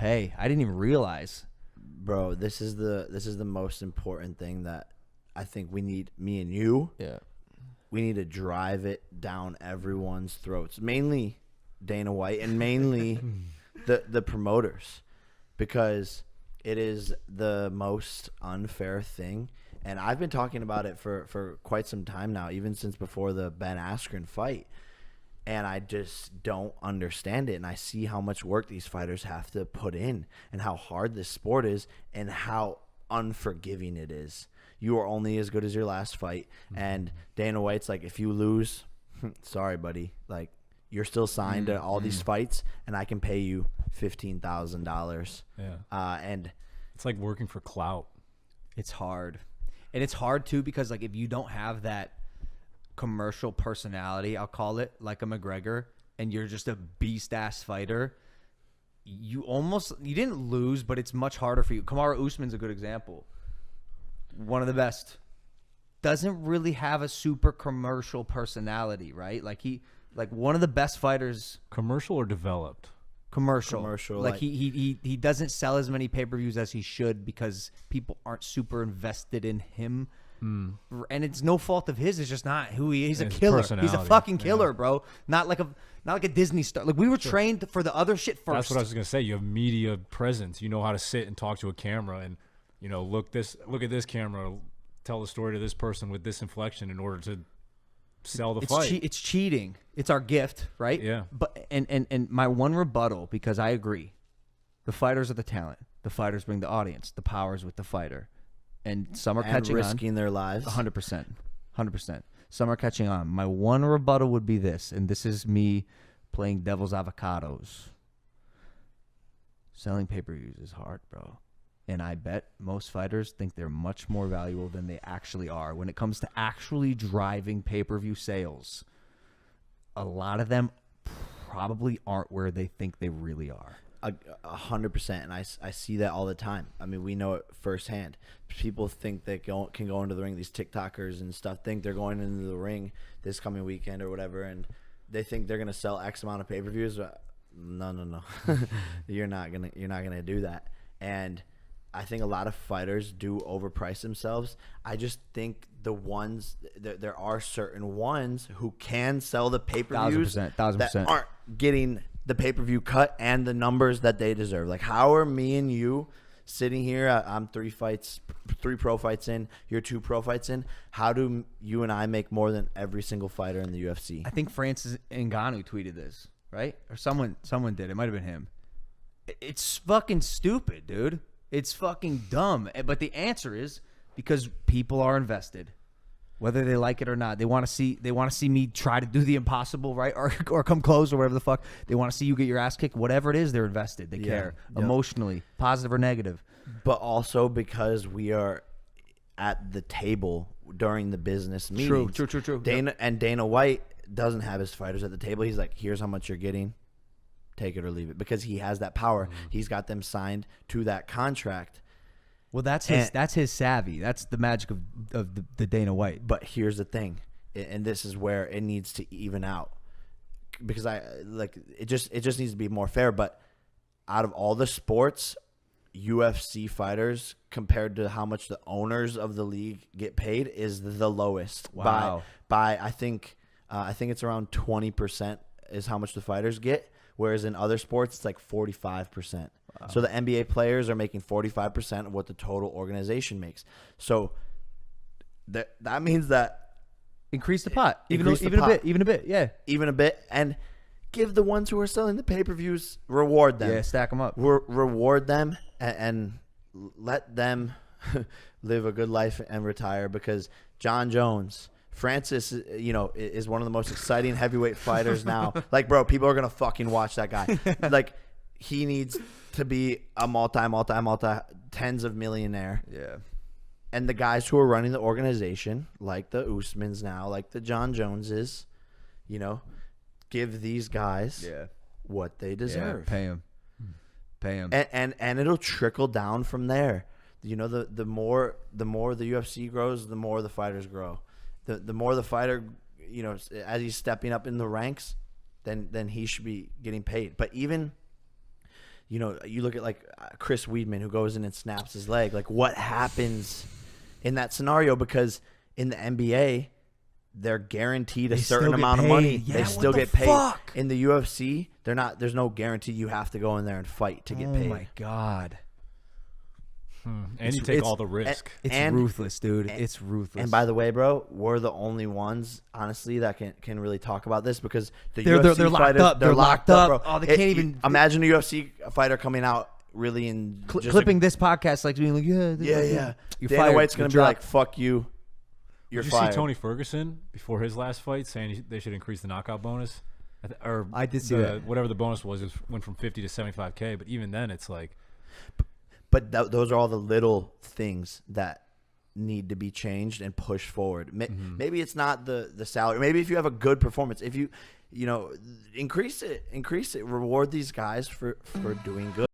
pay. I didn't even realize. Bro, this is the most important thing that I think we need, me and you. Yeah. We need to drive it down everyone's throats, mainly Dana White and mainly the promoters, because it is the most unfair thing. And I've been talking about it for quite some time now, even since before the Ben Askren fight. And I just don't understand it. And I see how much work these fighters have to put in and how hard this sport is and how unforgiving it is. You are only as good as your last fight. And Dana White's like, if you lose, sorry, buddy. Like, you're still signed to all these fights, and I can pay you $15,000. Yeah. And it's like working for clout. It's hard. And it's hard, too, because, like, if you don't have that commercial personality, I'll call it, like a McGregor, and you're just a beast-ass fighter, you didn't lose, but it's much harder for you. Kamaru Usman's a good example. One of the best. Doesn't really have a super commercial personality, right? Like one of the best fighters. Commercial or developed? Commercial. Like he doesn't sell as many pay-per-views as he should because people aren't super invested in him. And it's no fault of his. It's just not who he is. He's a killer. He's a fucking killer, bro. Not like a Disney star. Like, we were trained for the other shit first. That's what I was gonna say. You have media presence. You know how to sit and talk to a camera and, you know, look at this camera, tell the story to this person with this inflection in order to sell the fight. It's cheating. It's our gift, right? Yeah. But and my one rebuttal, because I agree, the fighters are the talent. The fighters bring the audience. The power's with the fighter. And some are catching risking on. their lives. 100%. 100%. Some are catching on. My one rebuttal would be this, and this is me playing devil's avocados. Selling pay-per-views is hard, bro. And I bet most fighters think they're much more valuable than they actually are. When it comes to actually driving pay-per-view sales, a lot of them probably aren't where they think they really are. 100%, and I see that all the time. I mean, we know it firsthand. People think they can go into the ring. These TikTokers and stuff think they're going into the ring this coming weekend or whatever, and they think they're gonna sell X amount of pay-per-views. No. You're not gonna do that. And I think a lot of fighters do overprice themselves. I just think there are certain ones who can sell the pay-per-views 1000%. that aren't getting the pay-per-view cut and the numbers that they deserve. Like, how are me and you sitting here? I'm 3 pro fights in. You're 2 pro fights in. How do you and I make more than every single fighter in the UFC? I think Francis Ngannou tweeted this, right? Or someone did. It might have been him. It's fucking stupid, dude. It's fucking dumb. But the answer is because people are invested. Whether they like it or not, they want to see me try to do the impossible, right, or come close or whatever the fuck. They want to see you get your ass kicked. Whatever it is, they're invested. They care emotionally, positive or negative. But also because we are at the table during the business meetings. True. Dana White doesn't have his fighters at the table. He's like, here's how much you're getting. Take it or leave it, because he has that power. He's got them signed to that contract. Well, that's his savvy. That's the magic of the Dana White. But here's the thing, and this is where it needs to even out, because it just needs to be more fair. But out of all the sports, UFC fighters compared to how much the owners of the league get paid is the lowest. Wow. By I think it's around 20% is how much the fighters get. Whereas in other sports, it's like 45%. Wow. So the NBA players are making 45% of what the total organization makes. So that means that increase the pot, even a bit, yeah, even a bit, and give the ones who are selling the pay-per-views, reward them, stack them up, reward them, and let them live a good life and retire. Because John Jones, Francis, is one of the most exciting heavyweight fighters now. Like, bro, people are going to fucking watch that guy. Like, he needs to be a multi tens of millionaire. Yeah. And the guys who are running the organization, like the Usmans now, like the John Joneses, give these guys what they deserve. Yeah, pay them. And it'll trickle down from there. The more the UFC grows, the more the fighters grow. The more the fighter, as he's stepping up in the ranks, then he should be getting paid. But even You know, you look at like Chris Weidman who goes in and snaps his leg. Like, what happens in that scenario? Because in the NBA, they're guaranteed a certain amount of money. Yeah, they still get paid. Fuck? In the UFC, they're not. There's no guarantee you have to go in there and fight to get paid. Oh my god. And you take all the risk. It's ruthless, dude. It's ruthless. And by the way, bro, we're the only ones, honestly, that can really talk about this because the They're UFC locked fighters, up. they're locked up, bro. Oh, they can't even imagine a UFC fighter coming out really in just clipping this podcast, like being like, yeah. You're Dana fired. White's gonna be like, "Fuck you, you're Did you fired." see Tony Ferguson before his last fight saying they should increase the knockout bonus? Or I did see that. Whatever the bonus was, it went from 50 to 75K. But even then, it's like. But those are all the little things that need to be changed and pushed forward. Maybe it's not the salary. Maybe if you have a good performance, if you know, increase it, reward these guys for doing good.